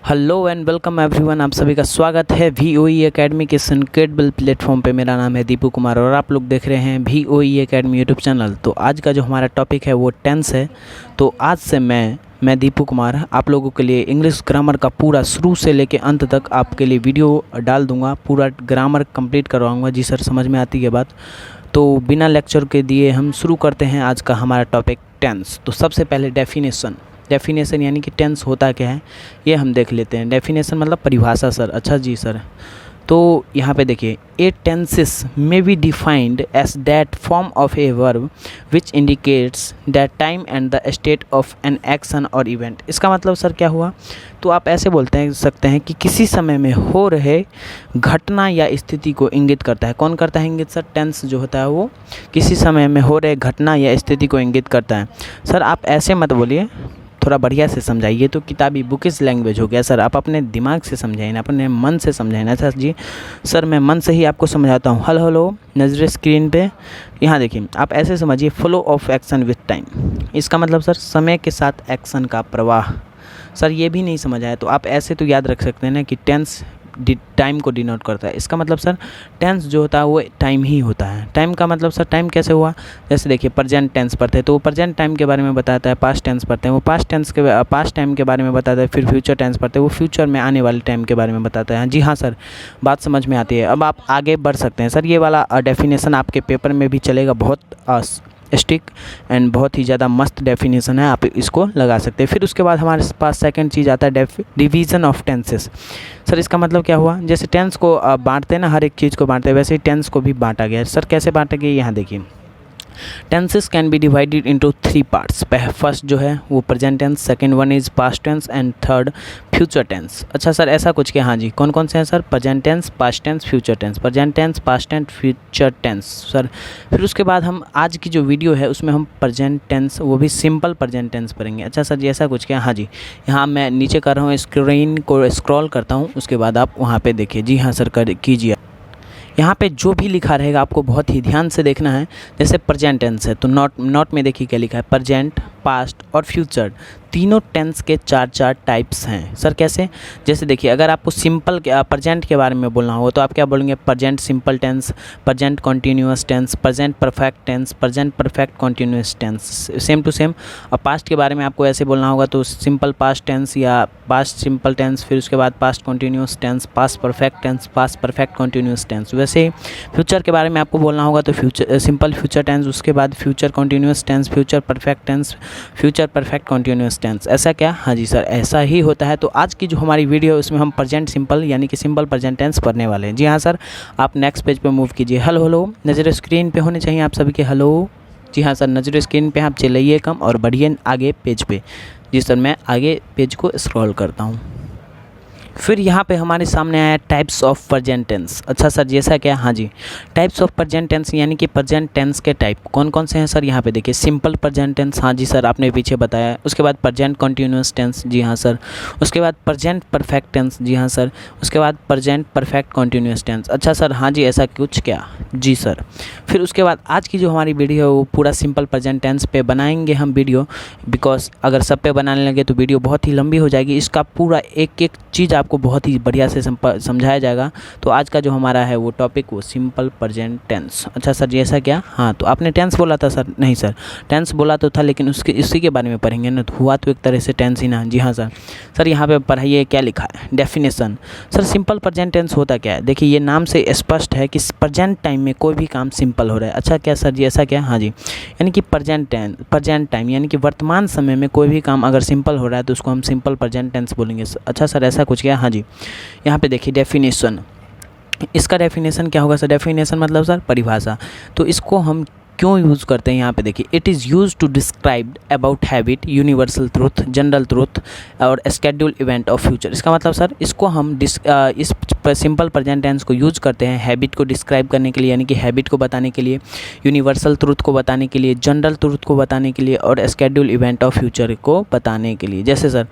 Hello and welcome everyone. आप सभी का स्वागत है VOE एकेडमी के इस इनक्रेडिबल प्लेटफॉर्म पे। मेरा नाम है दीपू कुमार और आप लोग देख रहे हैं VOE एकेडमी यूट्यूब चैनल। तो आज का जो हमारा टॉपिक है वो टेंस है। तो आज से मैं दीपू कुमार आप लोगों के लिए इंग्लिश ग्रामर का पूरा शुरू से लेके अंत तक आपके लिए वीडियो डाल दूंगा, पूरा ग्रामर कंप्लीट करवाऊँगा। जी सर, समझ में आती है बात? तो बिना लेक्चर के दिए हम शुरू करते हैं आज का हमारा टॉपिक टेंस। तो सबसे पहले डेफिनेशन यानी कि टेंस होता क्या है ये हम देख लेते हैं। डेफिनेशन मतलब परिभाषा सर। अच्छा जी सर, तो यहाँ पे देखिए, a tenses may be defined as that form of a verb which indicates that time and the state of an action और इवेंट। इसका मतलब सर क्या हुआ? तो आप ऐसे सकते हैं कि किसी समय में हो रहे घटना या स्थिति को इंगित करता है। कौन करता है इंगित सर? टेंस जो होता है वो किसी समय में हो रहे घटना या स्थिति को इंगित करता है। सर आप ऐसे मत बोलिए, थोड़ा बढ़िया से समझाइए। तो किताबी बुकिश लैंग्वेज हो गया सर। आप अपने दिमाग से समझाइए ना, अपने मन से समझाइए ना। अच्छा जी सर, मैं मन से ही आपको समझाता हूँ। हेलो नजर स्क्रीन पे यहाँ देखिए, आप ऐसे समझिए, flow of action with time. इसका मतलब सर समय के साथ एक्शन का प्रवाह। सर ये भी नहीं समझ आया तो आप ऐसे तो याद रख सकते हैं ना कि टेंस टाइम को डिनोट करता है। इसका मतलब सर टेंस जो होता है वो टाइम ही होता है। टाइम का मतलब सर टाइम कैसे हुआ? जैसे देखिए, प्रेजेंट टेंस पढ़ते हैं तो वो प्रेजेंट टाइम के बारे में बताता है। पास्ट टेंस पढ़ते हैं वो पास्ट टाइम के बारे में बताता है। फिर फ्यूचर टेंस पढ़ते हैं वो फ्यूचर में आने वाले टाइम के बारे में बताता है। जी हाँ सर, बात समझ में आती है। अब आप आगे बढ़ सकते हैं। सर ये वाला डेफिनेशन आपके पेपर में भी चलेगा, बहुत स्टिक एंड बहुत ही ज़्यादा मस्त डेफिनेशन है, आप इसको लगा सकते हैं। फिर उसके बाद हमारे पास सेकंड चीज़ आता है डिवीज़न ऑफ टेंसेस। सर इसका मतलब क्या हुआ? जैसे टेंस को बांटते हैं ना, हर एक चीज़ को बांटते हैं, वैसे ही टेंस को भी बांटा गया है। सर कैसे बांटा गया यहाँ देखिए, tenses can be divided into 3 parts. First जो है वो present tense, second one is past tense and third future tense. अच्छा सर ऐसा कुछ क्या? हाँ जी, कौन कौन से हैं sir? Present tense, past tense, future tense. Present tense, past tense, future tense sir. फिर उसके बाद हम आज की जो वीडियो है उसमें हम प्रेजेंट टेंस, वो भी सिंपल प्रेजेंट टेंस पढ़ेंगे। अच्छा सर जी ऐसा कुछ क्या? हाँ जी, यहाँ मैं नीचे कर रहा हूँ, स्क्रीन को स्क्रॉल करता हूँ, उसके बाद आप वहाँ पे देखिए। जी हाँ सर, कर कीजिए। यहाँ पे जो भी लिखा रहेगा आपको बहुत ही ध्यान से देखना है। जैसे प्रेजेंट टेंस है तो नॉट में देखिए क्या लिखा है, प्रेजेंट, पास्ट और फ्यूचर तीनों टेंस के 4 टाइप्स हैं। सर कैसे? जैसे देखिए, अगर आपको सिंपल प्रेजेंट के बारे में बोलना हो तो आप क्या बोलेंगे? Present simple tense, present continuous tense, present perfect tense, present perfect continuous tense, same to same. और पास्ट के बारे में आपको ऐसे बोलना होगा तो सिंपल पास्ट टेंस या पास्ट सिंपल टेंस, फिर उसके बाद past continuous tense, past perfect tense, past perfect continuous tense. वैसे फ्यूचर के बारे में आपको बोलना होगा तो सिंपल फ्यूचर टेंस, उसके बाद future continuous tense, future perfect tense, future perfect continuous tense. ऐसा क्या? हाँ जी सर, ऐसा ही होता है। तो आज की जो हमारी वीडियो है उसमें हम प्रेजेंट सिंपल यानी कि सिंपल प्रेजेंट टेंस पढ़ने वाले हैं। जी हाँ सर, आप नेक्स्ट पेज पे मूव कीजिए। हेलो नज़र स्क्रीन पे होने चाहिए आप सभी के। हेलो जी हाँ सर, नज़र स्क्रीन पे आप चलाइए कम और बढ़िए आगे पेज पे। जी सर, मैं आगे पेज को स्क्रॉल करता हूँ। फिर यहाँ पे हमारे सामने आया टाइप्स ऑफ प्रेजेंट टेंस। अच्छा सर जैसा क्या? हाँ जी, टाइप्स ऑफ प्रेजेंट टेंस यानी कि प्रेजेंट टेंस के टाइप कौन कौन से हैं सर? यहाँ पे देखिए, सिंपल प्रेजेंट टेंस, हाँ जी सर आपने पीछे बताया। उसके बाद प्रेजेंट कॉन्टीन्यूअस टेंस, जी हाँ सर। उसके बाद प्रेजेंट परफेक्ट टेंस, जी हाँ सर। उसके बाद प्रेजेंट परफेक्ट कॉन्टीन्यूअस टेंस। अच्छा सर, हाँ जी ऐसा कुछ क्या? जी सर। फिर उसके बाद आज की जो हमारी वीडियो है वो पूरा सिंपल प्रेजेंट टेंस पे बनाएंगे हम वीडियो, बिकॉज अगर सब पे बनाने लगे तो वीडियो बहुत ही लंबी हो जाएगी। इसका पूरा एक एक चीज़ आपको बहुत ही बढ़िया से समझाया जाएगा। तो आज का जो हमारा है वो टॉपिक वो सिंपल प्रेजेंट टेंस। अच्छा सर जी ऐसा क्या? हाँ, तो आपने टेंस बोला था सर? नहीं सर, टेंस बोला तो था लेकिन इसी के बारे में पढ़ेंगे ना, तो हुआ तो एक तरह से टेंस ही ना। जी हाँ सर। सर यहाँ पे पढ़ाइए क्या लिखा है, definition. Sir simple present tense होता क्या है? देखिए ये नाम से स्पष्ट है कि प्रेजेंट टाइम में कोई भी काम सिंपल हो रहा है। अच्छा क्या सर जी ऐसा क्या? हाँ जी, यानी कि प्रेजेंट टाइम यानी कि वर्तमान समय में कोई भी काम अगर सिंपल हो रहा है तो उसको हम सिंपल प्रेजेंट टेंस बोलेंगे। अच्छा सर ऐसा कुछ क्या? हाँ जी, यहाँ पे देखिए डेफिनेशन। इसका डेफिनेशन क्या होगा सर? डेफिनेशन मतलब सर परिभाषा। तो इसको हम क्यों यूज़ करते हैं? यहाँ पे देखिए, it is use to describe about habit, universal truth, general truth और स्केड्यूल इवेंट ऑफ फ्यूचर। इसका मतलब सर इसको हम इस सिंपल प्रेजेंट टेंस को यूज़ करते हैं हैबिट को डिस्क्राइब करने के लिए, यानी कि हैबिट को बताने के लिए, यूनिवर्सल ट्रूथ को बताने के लिए, जनरल ट्रूथ को बताने के लिए और स्केड्यूल इवेंट ऑफ फ्यूचर को बताने के लिए। जैसे sir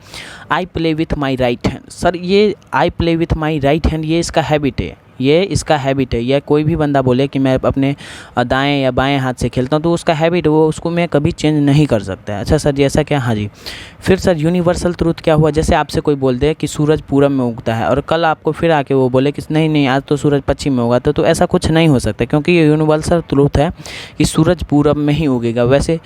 I play with my right hand. Sir ये I play with my right hand ये इसका हैबिट है, ये इसका हैबिट है। या कोई भी बंदा बोले कि मैं अपने दाएं या बाएं हाथ से खेलता हूँ, तो उसका हैबिट, वो उसको मैं कभी चेंज नहीं कर सकता है। अच्छा सर जी, ऐसा क्या? हाँ जी। फिर सर यूनिवर्सल ट्रूथ क्या हुआ? जैसे आपसे कोई बोल दे कि सूरज पूरब में उगता है और कल आपको फिर आके वो बोले कि नहीं नहीं आज तो सूरज पश्चिम में होगा, तो ऐसा कुछ नहीं हो सकता, क्योंकि ये यूनिवर्सल ट्रूथ है कि सूरज पूरब में ही उगेगा। वैसे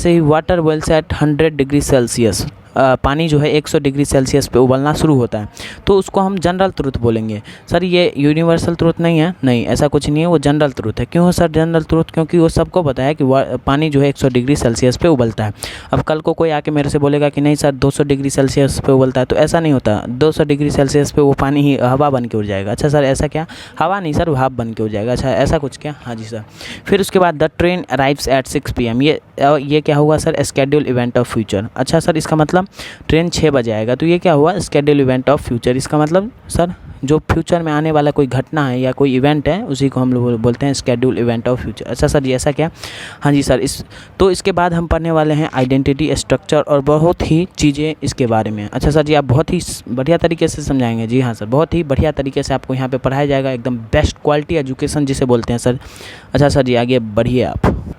ही water boils at 100 degree Celsius, पानी जो है 100 डिग्री सेल्सियस पे उबलना शुरू होता है, तो उसको हम जनरल ट्रूथ बोलेंगे। सर ये यूनिवर्सल ट्रूथ नहीं है? नहीं, ऐसा कुछ नहीं है, वो जनरल ट्रूथ है। क्यों सर जनरल ट्रूथ? क्योंकि वो सबको पता है कि पानी जो है 100 डिग्री सेल्सियस पे उबलता है। अब कल को कोई आके मेरे से बोलेगा कि नहीं सर 200 डिग्री सेल्सियस पे उबलता है, तो ऐसा नहीं होता। 200 डिग्री सेल्सियस पे वो पानी ही हवा बन के उड़ जाएगा। अच्छा सर, ऐसा क्या? हवा नहीं सर, भाप बन के उड़ जाएगा। अच्छा, ऐसा कुछ क्या? हाँ जी सर। फिर उसके बाद the train arrives eight 6 PM, ये क्या हुआ sir? Schedule event of future. अच्छा सर, इसका मतलब ट्रेन 6 बजे आएगा, तो ये क्या हुआ? Schedule event of future. इसका मतलब सर जो फ्यूचर में आने वाला कोई घटना है या कोई इवेंट है, उसी को हम लोग बोलते हैं स्केड्यूल इवेंट ऑफ फ्यूचर। अच्छा सर, ये ऐसा क्या? हाँ जी सर। इसके बाद हम पढ़ने वाले हैं आइडेंटिटी स्ट्रक्चर और बहुत ही चीज़ें इसके बारे में। अच्छा सर जी, आप बहुत ही बढ़िया तरीके से समझाएंगे। जी हाँ सर, बहुत ही बढ़िया तरीके से आपको यहाँ पे पढ़ाया जाएगा, एकदम बेस्ट क्वालिटी एजुकेशन जिसे बोलते हैं सर। अच्छा सर जी, आगे बढ़िए आप।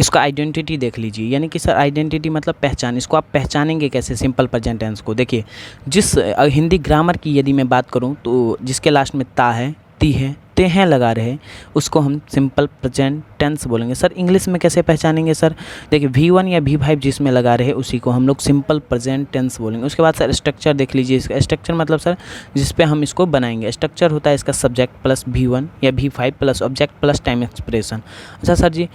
इसका आइडेंटिटी देख लीजिए, यानी कि सर आइडेंटिटी मतलब पहचान। इसको आप पहचानेंगे कैसे? सिंपल प्रेजेंट टेंस को देखिए, जिस हिंदी ग्रामर की यदि मैं बात करूं, तो जिसके लास्ट में ता है, ती है, ते हैं लगा रहे, उसको हम सिंपल प्रेजेंट टेंस बोलेंगे। सर इंग्लिश में कैसे पहचानेंगे? सर देखिए, V1 या V5 जिसमें लगा रहे उसी को हम लोग सिंपल प्रेजेंट टेंस बोलेंगे। उसके बाद सर स्ट्रक्चर देख लीजिए। इसका स्ट्रक्चर मतलब सर जिस पे हम इसको बनाएंगे। स्ट्रक्चर होता है इसका सब्जेक्ट प्लस V1 या V5 plus object plus time expression. अच्छा सर जी,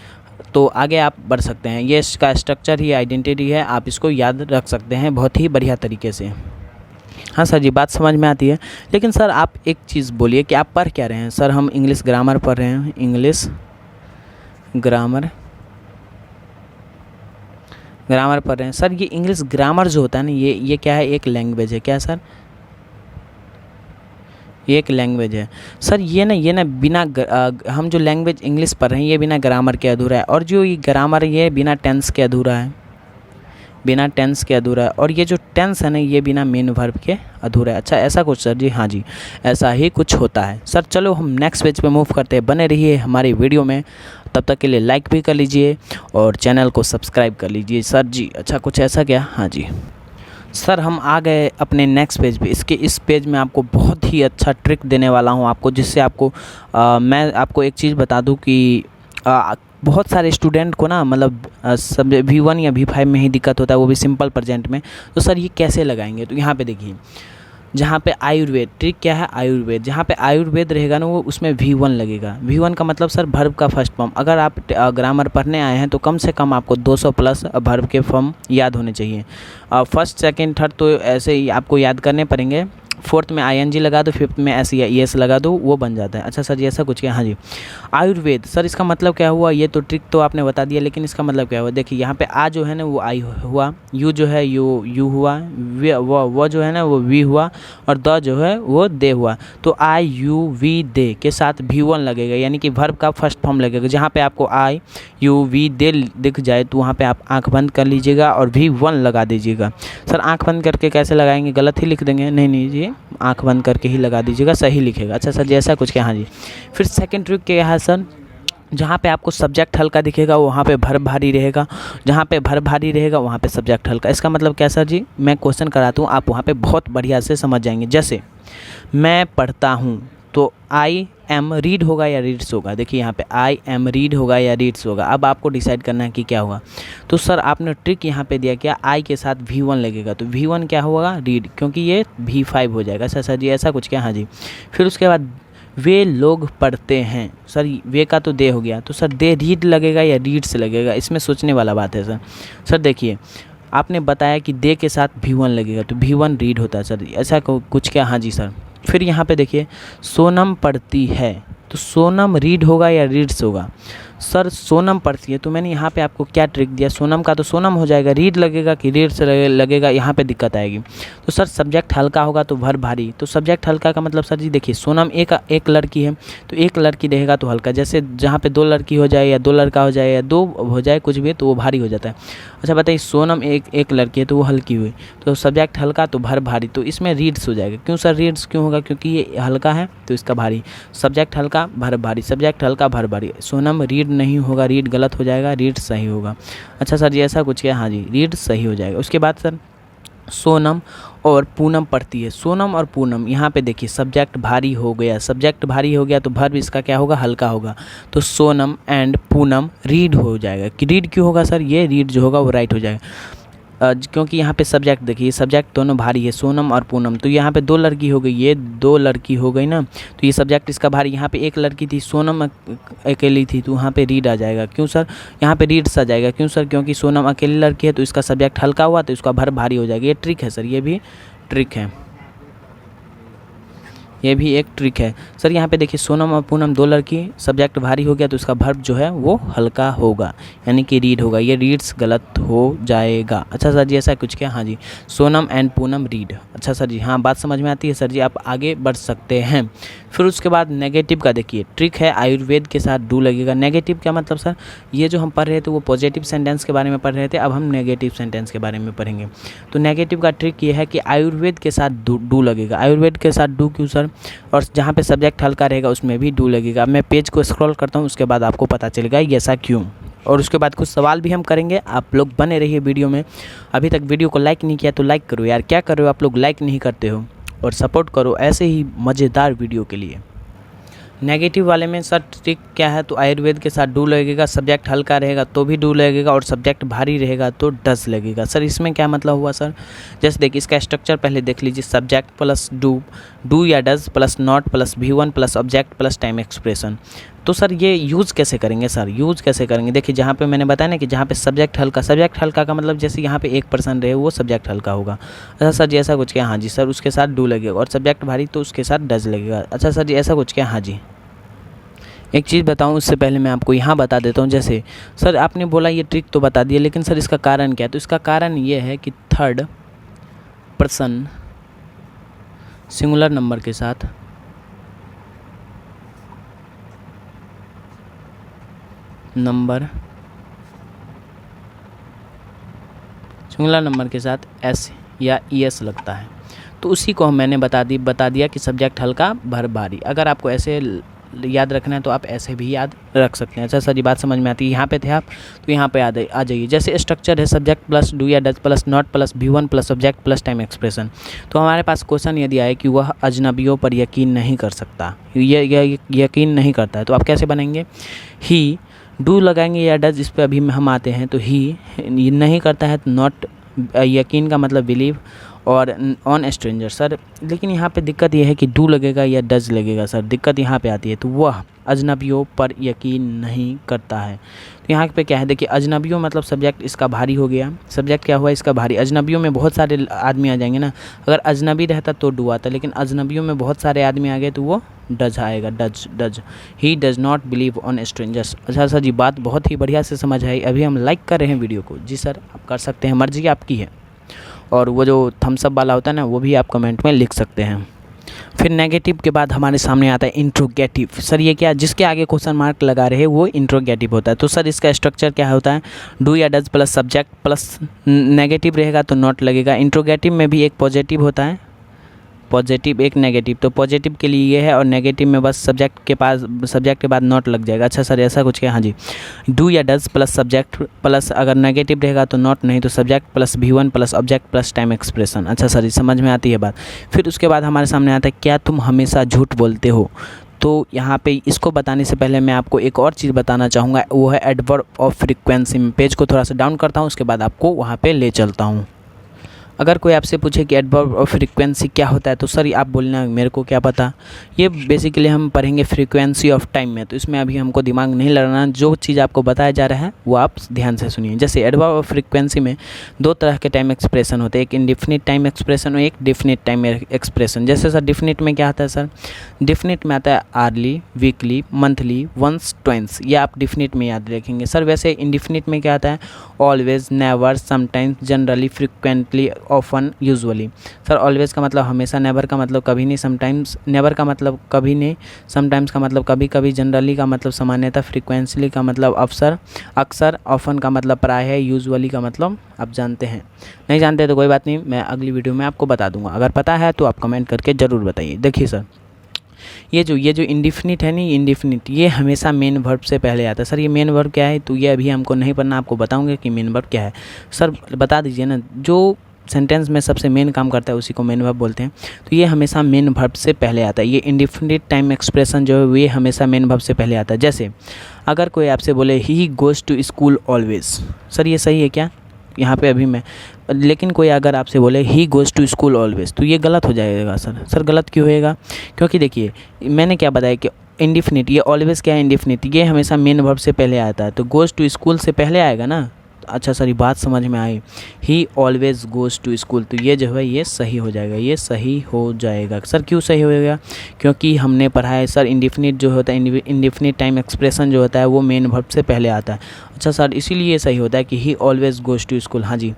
तो आगे आप बढ़ सकते हैं। ये इसका स्ट्रक्चर ही आइडेंटिटी है, आप इसको याद रख सकते हैं बहुत ही बढ़िया तरीके से। हाँ सर जी, बात समझ में आती है। लेकिन सर आप एक चीज़ बोलिए कि आप पढ़ क्या रहे हैं? सर हम इंग्लिश ग्रामर पढ़ रहे हैं। इंग्लिश ग्रामर पढ़ रहे हैं। सर ये इंग्लिश ग्रामर जो होता है ना, ये क्या है? एक लैंग्वेज है। क्या सर? ये एक लैंग्वेज है सर। ये ना बिना हम जो लैंग्वेज इंग्लिश पढ़ रहे हैं, ये बिना ग्रामर के अधूरा है। और जो ये ग्रामर है, ये बिना टेंस के अधूरा है, बिना टेंस के अधूरा है। और ये जो टेंस है ना, ये बिना मेन वर्ब के अधूरा है। अच्छा, ऐसा कुछ सर जी? हाँ जी, ऐसा ही कुछ होता है सर। चलो हम नेक्स्ट पेज पे मूव करते हैं। बने रहिए हमारी वीडियो में, तब तक के लिए लाइक भी कर लीजिए और चैनल को सब्सक्राइब कर लीजिए। सर जी, अच्छा कुछ ऐसा क्या? हाँ जी सर, हम आ गए अपने नेक्स्ट पेज पे। इस पेज में आपको बहुत ही अच्छा ट्रिक देने वाला हूँ आपको, जिससे आपको मैं आपको एक चीज़ बता दूँ कि बहुत सारे स्टूडेंट को ना, मतलब सब V1 या V5 में ही दिक्कत होता है, वो भी सिंपल प्रेजेंट में। तो सर ये कैसे लगाएंगे? तो यहाँ पे देखिए, जहाँ पे आयुर्वेद, ट्रिक क्या है? आयुर्वेद, जहाँ पे आयुर्वेद रहेगा ना, वो उसमें V1 लगेगा। V1 का मतलब सर वर्ब का फर्स्ट फॉर्म। अगर आप ग्रामर पढ़ने आए हैं तो कम से कम आपको 200 प्लस वर्ब के फॉर्म याद होने चाहिए। फर्स्ट सेकंड थर्ड तो ऐसे ही आपको याद करने पड़ेंगे। फोर्थ में ING लगा दो, फिफ्थ में S या ES लगा दो, वो बन जाता है। अच्छा सर जी, ऐसा कुछ क्या? हाँ जी। आयुर्वेद सर, इसका मतलब क्या हुआ? ये तो ट्रिक तो आपने बता दिया, लेकिन इसका मतलब क्या हुआ? देखिए यहाँ पे आ जो है ना, वो आई हुआ, यू जो है यू हुआ, वो जो है ना, वो वी हुआ, और द जो है वो दे हुआ। तो IUV दे के साथ V1 लगेगा, यानी कि वर्ब का फर्स्ट फॉर्म लगेगा। जहाँ पे आपको IUV दे दिख जाए, तो वहाँ पे आप आँख बंद कर लीजिएगा और V1 लगा दीजिएगा। सर आँख बंद करके कैसे लगाएंगे? गलत ही लिख देंगे। नहीं जी, आंख बंद करके ही लगा दीजिएगा, सही लिखेगा। अच्छा सर, जैसा कुछ क्या? हाँ जी। फिर सेकंड ट्रिक क्या है सर? जहाँ पे आपको सब्जेक्ट हल्का दिखेगा, वहाँ पे वर्ब भारी रहेगा। जहाँ पे वर्ब भारी रहेगा, वहाँ पे सब्जेक्ट हल्का। इसका मतलब क्या सर जी? मैं क्वेश्चन कराता हूँ, आप वहाँ पे बहुत बढ़िया से समझ जाएंगे। जैसे मैं पढ़ता हूँ, तो आई एम रीड होगा या रीड्स होगा? देखिए यहाँ पे आई एम रीड होगा या रीड्स होगा। अब आपको डिसाइड करना है कि क्या होगा। तो सर आपने ट्रिक यहाँ पे दिया, क्या? आई के साथ V1 लगेगा, तो V1 क्या होगा? रीड, क्योंकि ये V5 हो जाएगा। सर जी, ऐसा कुछ क्या? हाँ जी। फिर उसके बाद वे लोग पढ़ते हैं। सर वे का तो दे हो गया, तो सर दे रीड लगेगा या रीड्स लगेगा? इसमें सोचने वाला बात है सर। सर देखिए, आपने बताया कि दे के साथ V1 लगेगा, तो V1 रीड होता है। सर ऐसा कुछ क्या? हाँ जी सर। फिर यहाँ पे देखिए, सोनम पढ़ती है, तो सोनम रीड होगा या रीड्स होगा? सर सोनम पढ़ती है, तो मैंने यहाँ पे आपको क्या ट्रिक दिया, सोनम का तो सोनम हो जाएगा, रीड लगेगा कि रीड से लगेगा, यहाँ पे दिक्कत आएगी। तो सर सब्जेक्ट हल्का होगा तो भर भारी, तो सब्जेक्ट हल्का का मतलब सर जी देखिए सोनम एक लड़की है, तो एक लड़की रहेगा तो हल्का, जैसे जहाँ पे 2 लड़की हो जाए या 2 लड़का हो जाए या 2 हो जाए कुछ भी, तो वो भारी हो जाता है। अच्छा बताइए सोनम एक लड़की है तो वो हल्की हुई, तो सब्जेक्ट हल्का तो भर भारी, तो इसमें रीड्स हो जाएगा। क्यों सर रीड्स क्यों होगा, क्योंकि ये हल्का है तो इसका भारी, सब्जेक्ट हल्का भर भारी, सब्जेक्ट हल्का भर भारी, सोनम रीड नहीं होगा, रीड गलत हो जाएगा, रीड सही होगा। अच्छा सर जी ऐसा कुछ क्या, हाँ जी रीड सही हो जाएगा। उसके बाद सर सोनम और पूनम पढ़ती है, सोनम और पूनम, यहाँ पे देखिए सब्जेक्ट भारी हो गया, सब्जेक्ट भारी हो गया तो वर्ब इसका क्या होगा, हल्का होगा, तो सोनम एंड पूनम रीड हो जाएगा। कि रीड क्यों होगा सर, ये रीड जो होगा वो राइट हो जाएगा, क्योंकि यहाँ पे सब्जेक्ट देखिए सब्जेक्ट दोनों भारी है, सोनम और पूनम, तो यहाँ पे 2 लड़की हो गई, ये 2 लड़की हो गई ना, तो ये सब्जेक्ट इसका भारी, यहाँ पे एक लड़की थी, सोनम अकेली थी, तो वहाँ पे रीड आ जाएगा। क्यों सर, यहाँ पे रीड्स आ जाएगा, क्यों सर, क्योंकि सोनम अकेली लड़की है तो इसका सब्जेक्ट हल्का हुआ तो इसका भर भारी हो जाएगा। ये ट्रिक है सर, ये भी ट्रिक है, ये भी एक ट्रिक है सर। यहाँ पे देखिए सोनम और पूनम 2 लड़की, सब्जेक्ट भारी हो गया तो उसका वर्ब जो है वो हल्का होगा, यानी कि रीड होगा, ये रीड्स गलत हो जाएगा। अच्छा सर जी ऐसा कुछ क्या, हाँ जी सोनम एंड पूनम रीड। अच्छा सर जी हाँ बात समझ में आती है सर जी, आप आगे बढ़ सकते हैं। फिर उसके बाद नेगेटिव का देखिए ट्रिक है, आयुर्वेद के साथ डू लगेगा। नेगेटिव क्या मतलब सर, ये जो हम पढ़ रहे थे वो पॉजिटिव सेंटेंस के बारे में पढ़ रहे थे, अब हम नेगेटिव सेंटेंस के बारे में पढ़ेंगे। तो नेगेटिव का ट्रिक ये है कि आयुर्वेद के साथ डू लगेगा। आयुर्वेद के साथ डू क्यों सर, और जहाँ पे सब्जेक्ट हल्का रहेगा उसमें भी डू लगेगा। मैं पेज को स्क्रॉल करता हूँ, उसके बाद आपको पता चलेगा ये ऐसा क्यों, और उसके बाद कुछ सवाल भी हम करेंगे। आप लोग बने रहिए वीडियो में। अभी तक वीडियो को लाइक नहीं किया तो लाइक करो यार, क्या कर रहे हो आप लोग, लाइक नहीं करते हो, और सपोर्ट करो ऐसे ही मज़ेदार वीडियो के लिए। नेगेटिव वाले में सर ट्रिक क्या है, तो आयुर्वेद के साथ डू लगेगा, सब्जेक्ट हल्का रहेगा तो भी डू लगेगा, और सब्जेक्ट भारी रहेगा तो डज लगेगा। सर इसमें क्या मतलब हुआ सर, जैसे देखिए इसका स्ट्रक्चर पहले देख लीजिए, सब्जेक्ट प्लस डू या does plus not plus V1 plus object plus time expression. तो सर ये यूज़ कैसे करेंगे सर, यूज़ कैसे करेंगे, देखिए जहाँ पे मैंने बताया ना कि जहाँ पे सब्जेक्ट हल्का का मतलब जैसे यहाँ पे 1% रहे वो सब्जेक्ट हल्का होगा। अच्छा सर जी ऐसा कुछ क्या, हाँ जी सर उसके साथ डू लगेगा, और सब्जेक्ट भारी तो उसके साथ डज लगेगा। अच्छा सर जी ऐसा कुछ क्या, हाँ जी एक चीज़ बताऊं उससे पहले मैं आपको यहाँ बता देता हूँ। जैसे सर आपने बोला ये ट्रिक तो बता दिया, लेकिन सर इसका कारण क्या है, तो इसका कारण ये है कि थर्ड पर्सन सिंगुलर नंबर के साथ एस या ES लगता है, तो उसी को मैंने बता दिया कि सब्जेक्ट हल्का भर भारी। अगर आपको ऐसे याद रखना है तो आप ऐसे भी याद रख सकते हैं। अच्छा सर जी बात समझ में आती है, यहाँ पे थे आप तो यहाँ पे आ जाइए। जैसे स्ट्रक्चर है सब्जेक्ट प्लस डू या does plus not plus V1 plus object plus time expression. तो हमारे पास क्वेश्चन यदि आए कि वह अजनबियों पर यकीन नहीं कर सकता, ये यकीन नहीं करता है, तो आप कैसे बनेंगे, ही डू लगाएंगे या डज, इस पर अभी हम आते हैं। तो ही नहीं करता है तो नॉट, यकीन का मतलब बिलीव, और ऑन स्ट्रेंजर। सर लेकिन यहाँ पे दिक्कत ये है कि डू लगेगा या डज लगेगा, सर दिक्कत यहाँ पे आती है। तो वह अजनबियों पर यकीन नहीं करता है, तो यहाँ पे क्या है देखिए, अजनबियों मतलब सब्जेक्ट इसका भारी हो गया, सब्जेक्ट क्या हुआ इसका भारी। अजनबियों में बहुत सारे आदमी आ जाएंगे ना, अगर अजनबी रहता तो डू आता, लेकिन अजनबियों में बहुत सारे आदमी आ गए तो वो डज आएगा, does. He does not believe on strangers. अच्छा सर जी बात बहुत ही बढ़िया से समझ आई। अभी हम लाइक कर रहे हैं वीडियो को, जी सर आप कर सकते हैं, मर्जी आपकी है, और वो जो थम्स अप वाला होता है ना वो भी आप कमेंट में लिख सकते हैं। फिर नेगेटिव के बाद हमारे सामने आता है इंट्रोगेटिव। सर ये क्या, जिसके आगे क्वेश्चन मार्क लगा रहे वो इंट्रोगेटिव होता है। तो सर इसका स्ट्रक्चर क्या होता है, डू या does plus subject plus negative रहेगा तो नॉट लगेगा। इंट्रोगेटिव में भी एक पॉजिटिव होता है, पॉजिटिव एक नेगेटिव, तो पॉजिटिव के लिए ये है, और नेगेटिव में बस सब्जेक्ट के बाद नॉट लग जाएगा। अच्छा सर ऐसा कुछ क्या, हाँ जी डू या डज प्लस सब्जेक्ट प्लस, अगर नेगेटिव रहेगा तो नॉट, नहीं तो subject plus V1 plus object plus time expression. अच्छा सर समझ में आती है बात। फिर उसके बाद हमारे सामने आता है क्या तुम हमेशा झूठ बोलते हो। तो यहाँ पे इसको बताने से पहले मैं आपको एक और चीज़ बताना चाहूँगा, वो है एडवर्ब ऑफ फ्रीक्वेंसी। में पेज को थोड़ा सा डाउन करता हूँ, उसके बाद आपको वहाँ पर ले चलता हूँ। अगर कोई आपसे पूछे कि एडवर्ब ऑफ फ्रीक्वेंसी क्या होता है तो सर आप बोलना मेरे को क्या पता। ये बेसिकली हम पढ़ेंगे फ्रीक्वेंसी ऑफ टाइम में, तो इसमें अभी हमको दिमाग नहीं लड़ाना, जो चीज़ आपको बताया जा रहा है वो आप ध्यान से सुनिए। जैसे एडवर्ब ऑफ फ्रीक्वेंसी में दो तरह के टाइम एक्सप्रेशन होते हैं, एक इंडिफिनिट टाइम एक्सप्रेशन और एक डिफिनिट टाइम एक्सप्रेशन। जैसे सर डिफिनिट में क्या आता है सर, डिफिनिट में आता है early, weekly, monthly, once, twice, ये आप डिफिनिट में याद रखेंगे सर। वैसे इंडिफिनिट में क्या आता है, always, never, sometimes, generally, frequently, often, usually. Sir always का मतलब हमेशा, नेवर का मतलब कभी नहीं, समटाइम्स, नेवर का मतलब कभी नहीं, समटाइम्स का मतलब कभी कभी, जनरली का मतलब सामान्यतः, फ्रिक्वेंटली का मतलब अक्सर, ऑफन का मतलब प्राय है, यूजुअली का मतलब आप जानते हैं। नहीं जानते तो कोई बात नहीं, मैं अगली वीडियो में आपको बता दूंगा। अगर पता है तो आप कमेंट करके ज़रूर बताइए। देखिए सर, ये जो इंडिफिनिट है नहीं, इंडिफिनिट ये हमेशा मेन वर्ब से पहले आता है। सर ये मेन वर्ब क्या है, तो ये अभी हमको नहीं पढ़ना, आपको बताऊंगे कि मेन वर्ब क्या है। सर बता दीजिए ना, जो सेंटेंस में सबसे मेन काम करता है उसी को मेन वर्ब बोलते हैं। तो ये हमेशा मेन वर्ब से पहले आता है। ये इंडिफिनिट टाइम एक्सप्रेशन जो है ये हमेशा मेन वर्ब से पहले आता है। जैसे अगर कोई आपसे बोले he goes to school always, sir ये सही है क्या, यहाँ पे अभी मैं, लेकिन कोई अगर आपसे बोले he goes to school always, तो ये गलत हो जाएगा सर। सर गलत क्यों होएगा, क्योंकि देखिए मैंने क्या बताया कि इंडिफिनिट, ये ऑलवेज क्या है, इंडिफिनिट, ये हमेशा मेन वर्ब से पहले आता है, तो गोज़ टू स्कूल से पहले आएगा ना। अच्छा सर ये बात समझ में आई, he always goes to school, तो ये जो है ये सही हो जाएगा, ये सही हो जाएगा। सर क्यों सही होएगा, क्योंकि हमने पढ़ा है सर इंडिफिनिट जो होता है, इंडिफिनिट टाइम एक्सप्रेशन जो होता है वो मेन वर्ब से पहले आता है। अच्छा सर इसीलिए ये सही होता है कि he always goes to school. हाँ जी,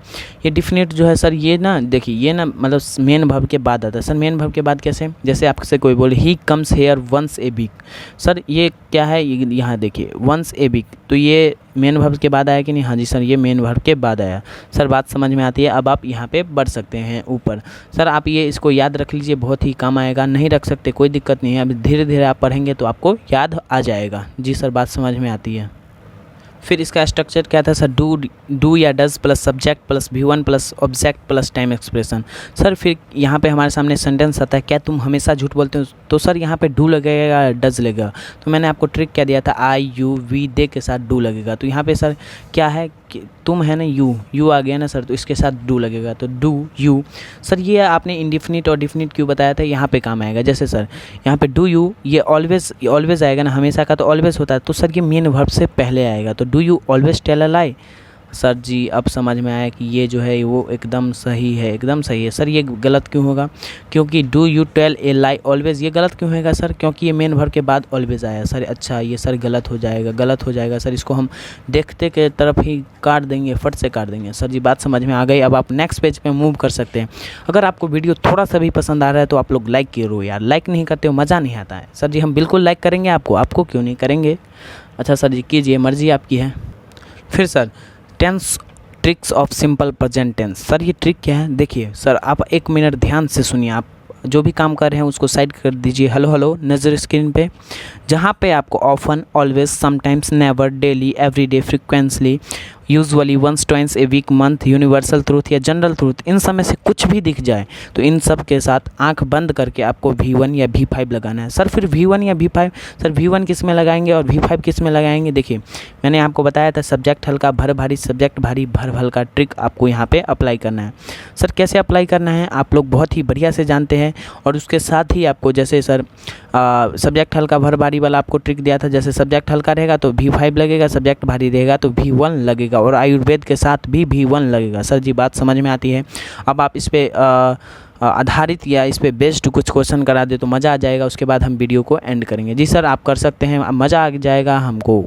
ये डिफिनिट जो है सर ये ना देखिए, ये ना मतलब मेन वर्ब के बाद आता है। सर मेन वर्ब के बाद कैसे, जैसे आपसे कोई बोले he comes here once a week, sir ये क्या है, यहाँ देखिए वंस ए वीक, तो ये मेन वर्ब के बाद आया कि नहीं, हाँ जी सर ये मेन वर्ब के बाद आया। सर बात समझ में आती है, अब आप यहाँ पे बढ़ सकते हैं ऊपर। सर आप ये इसको याद रख लीजिए, बहुत ही काम आएगा, नहीं रख सकते कोई दिक्कत नहीं है, अब धीरे धीरे आप पढ़ेंगे तो आपको याद आ जाएगा। जी सर बात समझ में आती है। फिर इसका स्ट्रक्चर क्या था सर, डू या does plus subject plus V1 plus object plus time expression. Sir फिर यहाँ पे हमारे सामने सेंटेंस आता है, क्या तुम हमेशा झूठ बोलते हो, तो सर यहाँ पे डू लगेगा, डज लगेगा। तो मैंने आपको ट्रिक क्या दिया था, आई यू वी दे के साथ डू लगेगा। तो यहाँ पे सर क्या है कि तुम है ना, यू आ गया ना सर, तो इसके साथ डू लगेगा, तो डू यू। सर ये आपने इंडिफिनिट और डिफिनिट क्यों बताया था, यहाँ पे काम आएगा। जैसे सर यहाँ पे डू यू, ये ऑलवेज आएगा ना, हमेशा का तो ऑलवेज होता है, तो सर ये मेन वर्ब से पहले आएगा, तो do you always tell a lie. Sir ji अब समझ में आया कि ये जो है वो एकदम सही है, एकदम सही है। सर ये गलत क्यों होगा, क्योंकि do you tell a lie always, ये गलत क्यों होगा सर, क्योंकि ये मेन वर्ब के बाद ऑलवेज आया। सर अच्छा ये सर गलत हो जाएगा, गलत हो जाएगा सर, इसको हम देखते के तरफ ही काट देंगे, फट से काट देंगे। सर जी बात समझ में आ गई, अब आप नेक्स्ट पेज पे मूव कर सकते हैं। अगर आपको वीडियो थोड़ा सा भी पसंद आ रहा है तो आप लोग लाइक करो यार, लाइक नहीं करते हो मज़ा नहीं आता है। सर जी हम बिल्कुल लाइक करेंगे आपको क्यों नहीं करेंगे। अच्छा सर जी कीजिए, मर्जी आपकी है। फिर sir tense tricks of simple present tense. Sir ये ट्रिक क्या है, देखिए सर आप 1 मिनट ध्यान से सुनिए, आप जो भी काम कर रहे हैं उसको साइड कर दीजिए, हेलो नज़र स्क्रीन पे, जहाँ पे आपको often, always, sometimes, never, daily, everyday, frequently, usually, once, twice a week, month, universal truth या जनरल ट्रूथ, इन सब में से कुछ भी दिख जाए तो इन सब के साथ आंख बंद करके आपको V1 या V5 लगाना है। सर फिर V1 या V5, सर V1 किस में लगाएंगे और V5 किस में लगाएंगे। देखिए मैंने आपको बताया था सब्जेक्ट हल्का भर भारी, सब्जेक्ट भारी भर हल्का ट्रिक आपको यहाँ पे अप्लाई करना है। सर कैसे अप्लाई करना है आप लोग बहुत ही बढ़िया से जानते हैं, और उसके साथ ही आपको जैसे सर सब्जेक्ट हल्का भर भारी वाला आपको ट्रिक दिया था, जैसे सब्जेक्ट हल्का रहेगा तो V5 लगेगा, सब्जेक्ट भारी रहेगा तो V1 लगेगा, और आयुर्वेद के साथ भी V1 लगेगा। सर जी बात समझ में आती है। अब आप इस पर आधारित या इस पर बेस्ड कुछ क्वेश्चन करा दे तो मज़ा आ जाएगा, उसके बाद हम वीडियो को एंड करेंगे। जी सर आप कर सकते हैं, मज़ा आ जाएगा हमको।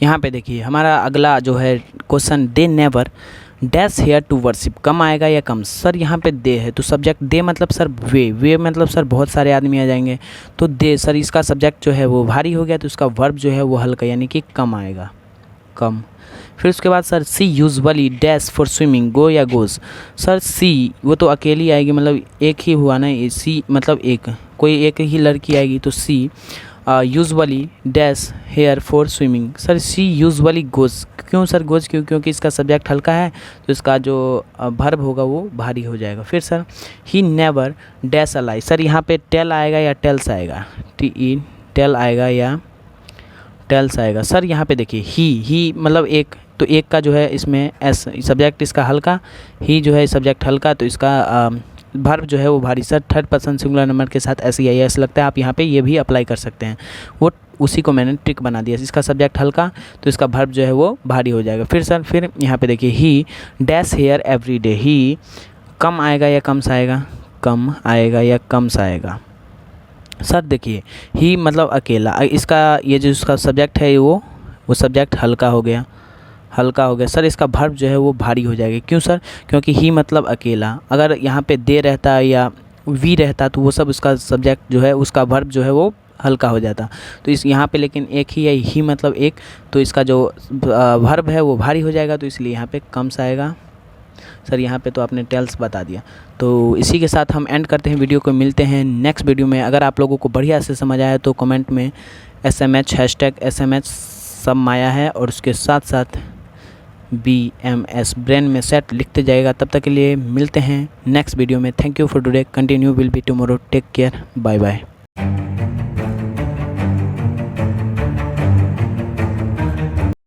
यहाँ पे देखिए हमारा अगला जो है question, they never dash here to worship, come आएगा या कम। सर यहाँ पे दे है तो सब्जेक्ट दे मतलब सर वे मतलब सर बहुत सारे आदमी आ जाएंगे, तो दे सर इसका सब्जेक्ट जो है वो भारी हो गया, तो इसका वर्ब जो है वो हल्का यानी कि कम आएगा, कम। फिर उसके बाद sir she usually dash for swimming, go या गोज़। सर सी वो तो अकेली आएगी, मतलब एक ही हुआ ना, सी मतलब एक, कोई एक ही लड़की आएगी, तो she usually dash here for swimming. Sir she usually goes, क्यों सर गोज़ क्यों, क्योंकि इसका सब्जेक्ट हल्का है तो इसका जो वर्ब होगा वो भारी हो जाएगा। फिर sir he never dash a lie. Sir यहाँ पे टेल आएगा या टेल्स आएगा, टेल आएगा या टेल्स आएगा। सर यहाँ पे देखिए ही मतलब एक तो एक का जो है इसमें एस सब्जेक्ट इसका हल्का, ही जो है सब्जेक्ट हल्का, तो इसका वर्ब जो है वो भारी। Sir third person singular number के साथ ऐसे ही ऐसा लगता है, आप यहाँ पे ये भी अप्लाई कर सकते हैं। वो उसी को मैंने ट्रिक बना दिया। इसका सब्जेक्ट हल्का तो इसका वर्ब जो है वो भारी हो जाएगा। फिर सर फिर यहाँ पे देखिए, he dash here every day, he come आएगा या कम से आएगा, कम आएगा या कम से आएगा। सर देखिए, ही मतलब अकेला, इसका ये जो इसका सब्जेक्ट है वो सब्जेक्ट हल्का हो गया, हल्का हो गया। सर इसका वर्ब जो है वो भारी हो जाएगा। क्यों सर? क्योंकि ही मतलब अकेला, अगर यहाँ पे दे रहता या वी रहता तो वो सब उसका सब्जेक्ट जो है उसका वर्ब जो है वो हल्का हो जाता। तो इस यहाँ पे लेकिन एक ही है, ही मतलब एक, तो इसका जो वर्ब है वो भारी हो जाएगा, तो इसलिए यहाँ पे कम सा आएगा। सर यहाँ पे तो आपने टेल्स बता दिया। तो इसी के साथ हम एंड करते हैं वीडियो को, मिलते हैं नेक्स्ट वीडियो में। अगर आप लोगों को बढ़िया से समझ आया तो कमेंट में SMH #SMH सब माया है और उसके साथ साथ BMS ब्रेन में सेट लिखते जाएगा। तब तक के लिए मिलते हैं नेक्स्ट वीडियो में। Thank you for today, continue will be tomorrow, take care, bye bye.